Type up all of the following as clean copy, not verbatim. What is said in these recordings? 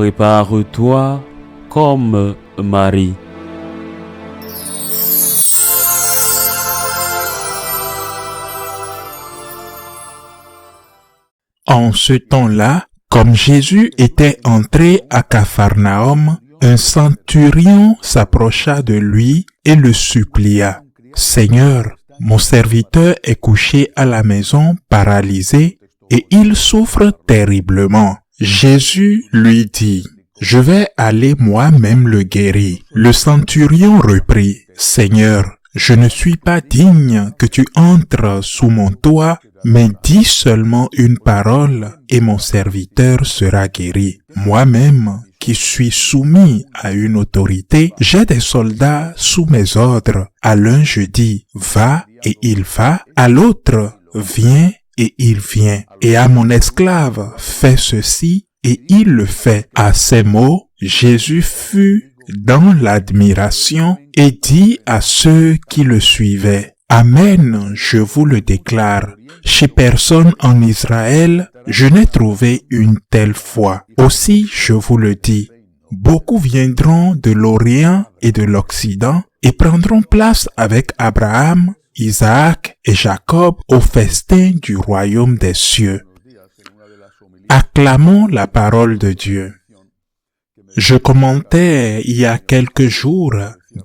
prépare-toi comme Marie. En ce temps-là, comme Jésus était entré à Capharnaüm, un centurion s'approcha de lui et le supplia. « Seigneur, mon serviteur est couché à la maison, paralysé, et il souffre terriblement. » Jésus lui dit, « Je vais aller moi-même le guérir. » Le centurion reprit, « Seigneur, je ne suis pas digne que tu entres sous mon toit, mais dis seulement une parole et mon serviteur sera guéri. Moi-même, qui suis soumis à une autorité, j'ai des soldats sous mes ordres. À l'un je dis, va et il va, à l'autre, viens et il vient. Et à mon esclave, fais ceci et il le fait. » À ces mots, Jésus fut dans l'admiration et dit à ceux qui le suivaient, « Amen, je vous le déclare, chez personne en Israël, je n'ai trouvé une telle foi. Aussi, je vous le dis, beaucoup viendront de l'Orient et de l'Occident et prendront place avec Abraham, Isaac et Jacob au festin du royaume des cieux. » Acclamons la parole de Dieu. Je commentais il y a quelques jours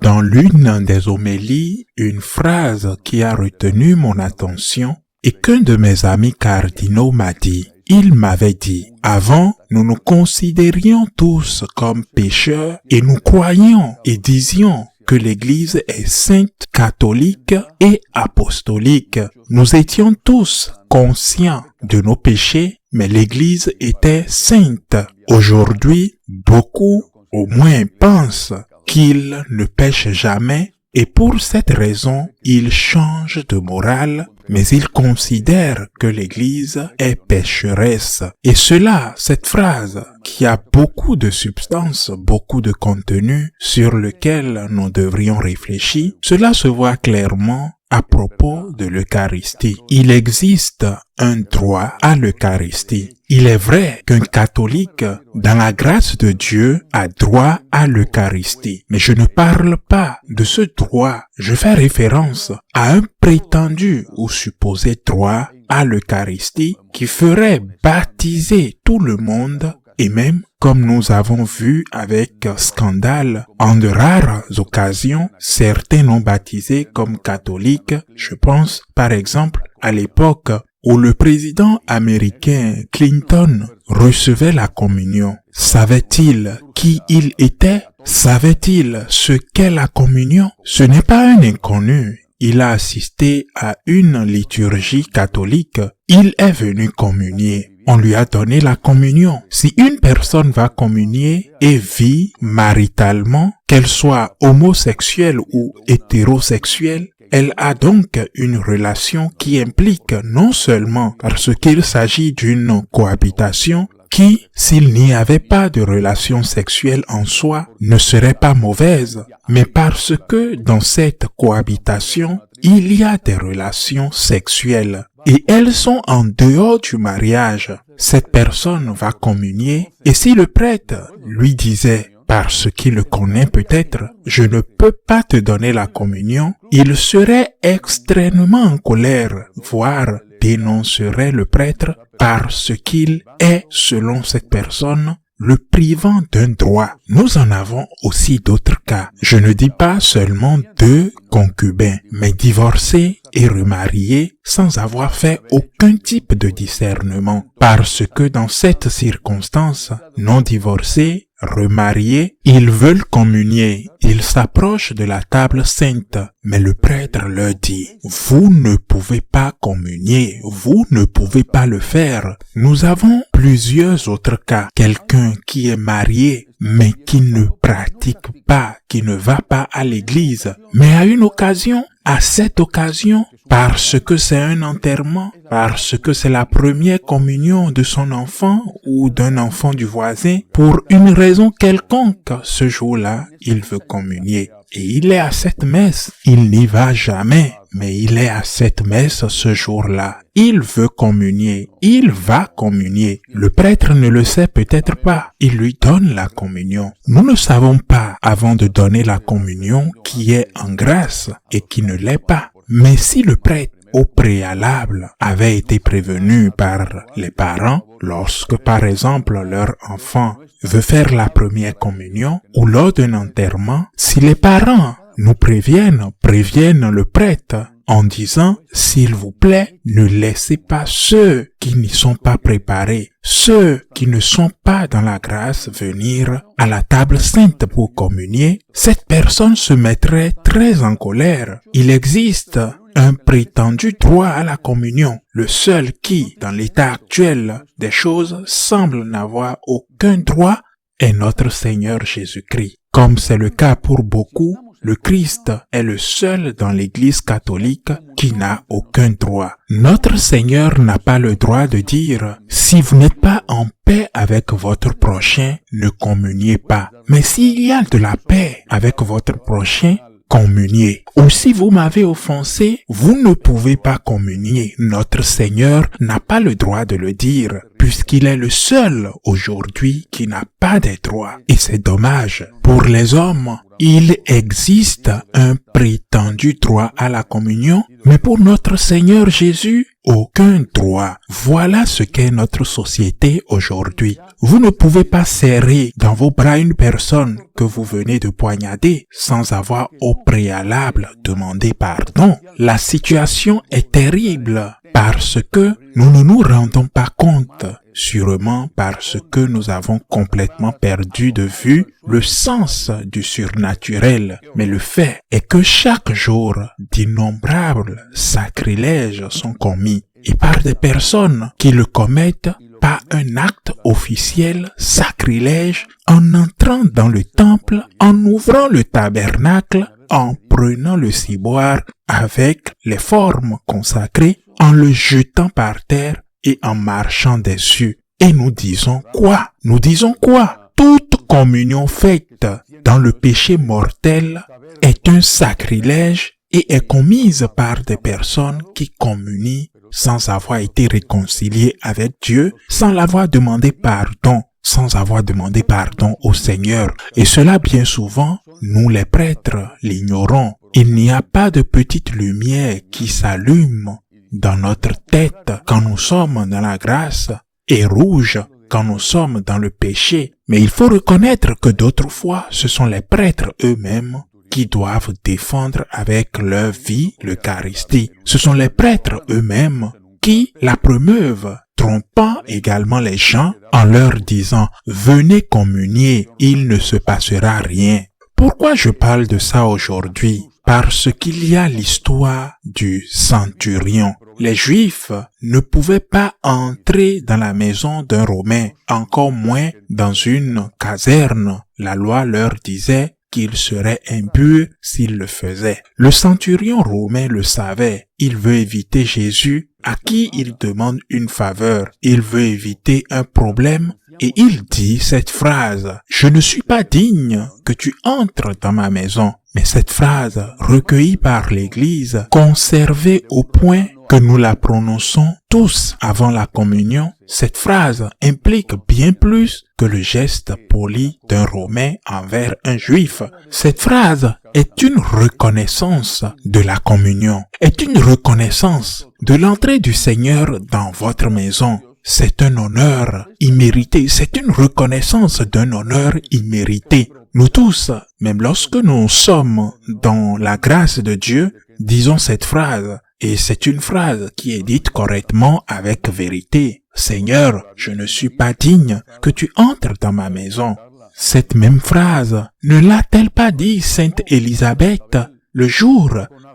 dans l'une des homélies une phrase qui a retenu mon attention et qu'un de mes amis cardinaux m'a dit. Il m'avait dit, avant, nous nous considérions tous comme pécheurs et nous croyions et disions que l'Église est sainte, catholique et apostolique. Nous étions tous conscients de nos péchés, mais l'Église était sainte. Aujourd'hui, beaucoup, au moins, pensent qu'ils ne pêchent jamais et pour cette raison, ils changent de morale, mais ils considèrent que l'Église est pécheresse. Et cela, cette phrase, qui a beaucoup de substance, beaucoup de contenu sur lequel nous devrions réfléchir, cela se voit clairement à propos de l'Eucharistie. Il existe un droit à l'Eucharistie. Il est vrai qu'un catholique, dans la grâce de Dieu, a droit à l'Eucharistie. Mais je ne parle pas de ce droit. Je fais référence à un prétendu ou supposé droit à l'Eucharistie qui ferait baptiser tout le monde et même, comme nous avons vu avec scandale, en de rares occasions, certains non baptisés comme catholiques. Je pense, par exemple, à l'époque où le président américain Clinton recevait la communion. Savait-il qui il était? Savait-il ce qu'est la communion? Ce n'est pas un inconnu. Il a assisté à une liturgie catholique. Il est venu communier. On lui a donné la communion. Si une personne va communier et vit maritalement, qu'elle soit homosexuelle ou hétérosexuelle, elle a donc une relation qui implique non seulement parce qu'il s'agit d'une cohabitation qui, s'il n'y avait pas de relation sexuelle en soi, ne serait pas mauvaise, mais parce que dans cette cohabitation, il y a des relations sexuelles et elles sont en dehors du mariage. Cette personne va communier et si le prêtre lui disait, parce qu'il le connaît peut-être, je ne peux pas te donner la communion, il serait extrêmement en colère, voire dénoncerait le prêtre parce qu'il est, selon cette personne, le privant d'un droit. Nous en avons aussi d'autres cas. Je ne dis pas seulement deux concubins, mais divorcés et remariés sans avoir fait aucun type de discernement. Parce que dans cette circonstance, non divorcés, remariés, ils veulent communier. Ils s'approchent de la table sainte, mais le prêtre leur dit, « Vous ne pouvez pas communier, vous ne pouvez pas le faire. » Nous avons plusieurs autres cas. Quelqu'un qui est marié, mais qui ne pratique pas, qui ne va pas à l'église, mais à une occasion, à cette occasion, parce que c'est un enterrement, parce que c'est la première communion de son enfant ou d'un enfant du voisin, pour une raison quelconque, ce jour-là, il veut communier. Et il est à cette messe, il n'y va jamais, mais il est à cette messe ce jour-là. Il veut communier, il va communier. Le prêtre ne le sait peut-être pas, il lui donne la communion. Nous ne savons pas avant de donner la communion qui est en grâce et qui ne l'est pas. Mais si le prêtre au préalable avait été prévenu par les parents, lorsque par exemple leur enfant veut faire la première communion ou lors d'un enterrement, si les parents nous préviennent le prêtre en disant « S'il vous plaît, ne laissez pas ceux qui n'y sont pas préparés, ceux qui ne sont pas dans la grâce venir à la table sainte pour communier », cette personne se mettrait très en colère. Il existe un prétendu droit à la communion, le seul qui, dans l'état actuel des choses, semble n'avoir aucun droit est notre Seigneur Jésus-Christ. Comme c'est le cas pour beaucoup, le Christ est le seul dans l'Église catholique qui n'a aucun droit. Notre Seigneur n'a pas le droit de dire « Si vous n'êtes pas en paix avec votre prochain, ne communiez pas. Mais s'il y a de la paix avec votre prochain, communiez. Ou si vous m'avez offensé, vous ne pouvez pas communier. » Notre Seigneur n'a pas le droit de le dire, puisqu'il est le seul aujourd'hui qui n'a pas des droits. Et c'est dommage. Pour les hommes, il existe un prétendu droit à la communion, mais pour notre Seigneur Jésus, aucun droit. Voilà ce qu'est notre société aujourd'hui. Vous ne pouvez pas serrer dans vos bras une personne que vous venez de poignarder sans avoir au préalable demandé pardon. La situation est terrible parce que nous ne nous rendons pas compte, sûrement parce que nous avons complètement perdu de vue le sens du surnaturel. Mais le fait est que chaque jour, d'innombrables sacrilèges sont commis et par des personnes qui le commettent par un acte officiel sacrilège en entrant dans le temple, en ouvrant le tabernacle, en prenant le ciboire avec les formes consacrées, en le jetant par terre et en marchant dessus. Et nous disons quoi? Nous disons quoi? Toute communion faite dans le péché mortel est un sacrilège et est commise par des personnes qui communient sans avoir été réconciliées avec Dieu, sans l'avoir demandé pardon, sans avoir demandé pardon au Seigneur. Et cela bien souvent, nous les prêtres l'ignorons. Il n'y a pas de petite lumière qui s'allume dans notre tête quand nous sommes dans la grâce et rouge quand nous sommes dans le péché. Mais il faut reconnaître que d'autres fois, ce sont les prêtres eux-mêmes qui doivent défendre avec leur vie l'Eucharistie. Ce sont les prêtres eux-mêmes qui la promeuvent, trompant également les gens en leur disant « Venez communier, il ne se passera rien ». Pourquoi je parle de ça aujourd'hui? Parce qu'il y a l'histoire du centurion. Les Juifs ne pouvaient pas entrer dans la maison d'un Romain, encore moins dans une caserne. La loi leur disait qu'ils seraient impurs s'ils le faisaient. Le centurion romain le savait. Il veut éviter Jésus, à qui il demande une faveur. Il veut éviter un problème. Et il dit cette phrase, « Je ne suis pas digne que tu entres dans ma maison. » Mais cette phrase, recueillie par l'Église, conservée au point que nous la prononçons tous avant la communion, cette phrase implique bien plus que le geste poli d'un Romain envers un Juif. Cette phrase est une reconnaissance de la communion, est une reconnaissance de l'entrée du Seigneur dans votre maison. C'est un honneur immérité, c'est une reconnaissance d'un honneur immérité. Nous tous, même lorsque nous sommes dans la grâce de Dieu, disons cette phrase, et c'est une phrase qui est dite correctement avec vérité. « Seigneur, je ne suis pas digne que tu entres dans ma maison. » Cette même phrase, ne l'a-t-elle pas dit Sainte Élisabeth le jour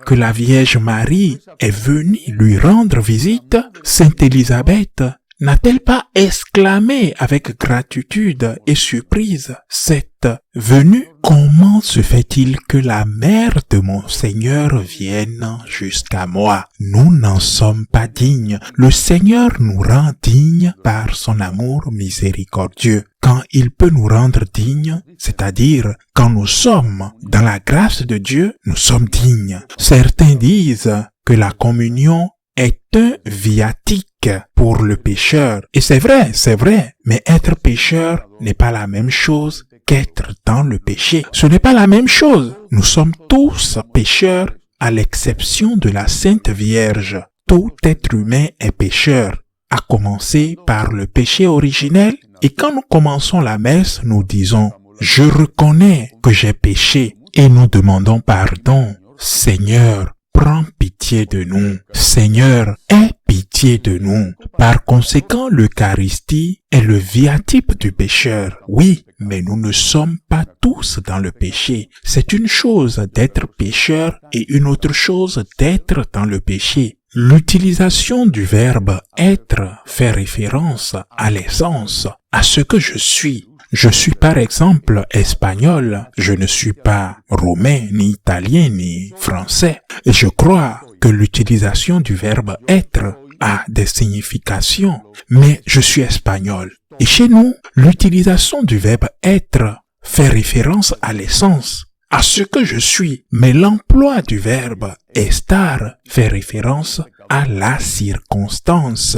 que la Vierge Marie est venue lui rendre visite? Sainte Élisabeth n'a-t-elle pas exclamé avec gratitude et surprise cette venue? Comment se fait-il que la mère de mon Seigneur vienne jusqu'à moi? Nous n'en sommes pas dignes. Le Seigneur nous rend dignes par son amour miséricordieux. Quand il peut nous rendre dignes, c'est-à-dire quand nous sommes dans la grâce de Dieu, nous sommes dignes. Certains disent que la communion est un viatique pour le pécheur. Et c'est vrai, mais être pécheur n'est pas la même chose qu'être dans le péché. Ce n'est pas la même chose. Nous sommes tous pécheurs à l'exception de la Sainte Vierge. Tout être humain est pécheur, à commencer par le péché originel. Et quand nous commençons la messe, nous disons « Je reconnais que j'ai péché » et nous demandons pardon. Seigneur, prends pitié de nous. Seigneur, aie pitié de nous. Par conséquent, l'Eucharistie est le viatique du pécheur. Oui, mais nous ne sommes pas tous dans le péché. C'est une chose d'être pécheur et une autre chose d'être dans le péché. L'utilisation du verbe être fait référence à l'essence, à ce que je suis. Je suis par exemple espagnol, je ne suis pas romain, ni italien, ni français. Et je crois que l'utilisation du verbe être a des significations, mais je suis espagnol. Et chez nous, l'utilisation du verbe être fait référence à l'essence, à ce que je suis, mais l'emploi du verbe estar fait référence à la circonstance.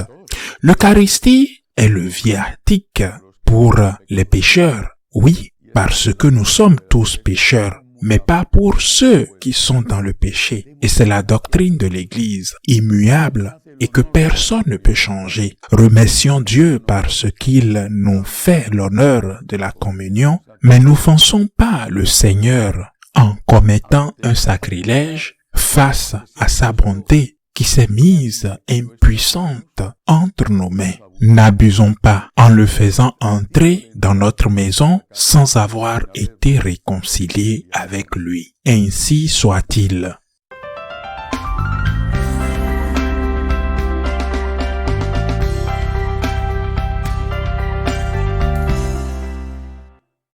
L'Eucharistie est le viatique pour les pécheurs, oui, parce que nous sommes tous pécheurs, mais pas pour ceux qui sont dans le péché. Et c'est la doctrine de l'Église, immuable, et que personne ne peut changer. Remercions Dieu parce qu'il nous fait l'honneur de la communion, mais n'offensons pas le Seigneur en commettant un sacrilège face à sa bonté qui s'est mise impuissante entre nos mains. N'abusons pas en le faisant entrer dans notre maison sans avoir été réconciliés avec lui. Ainsi soit-il.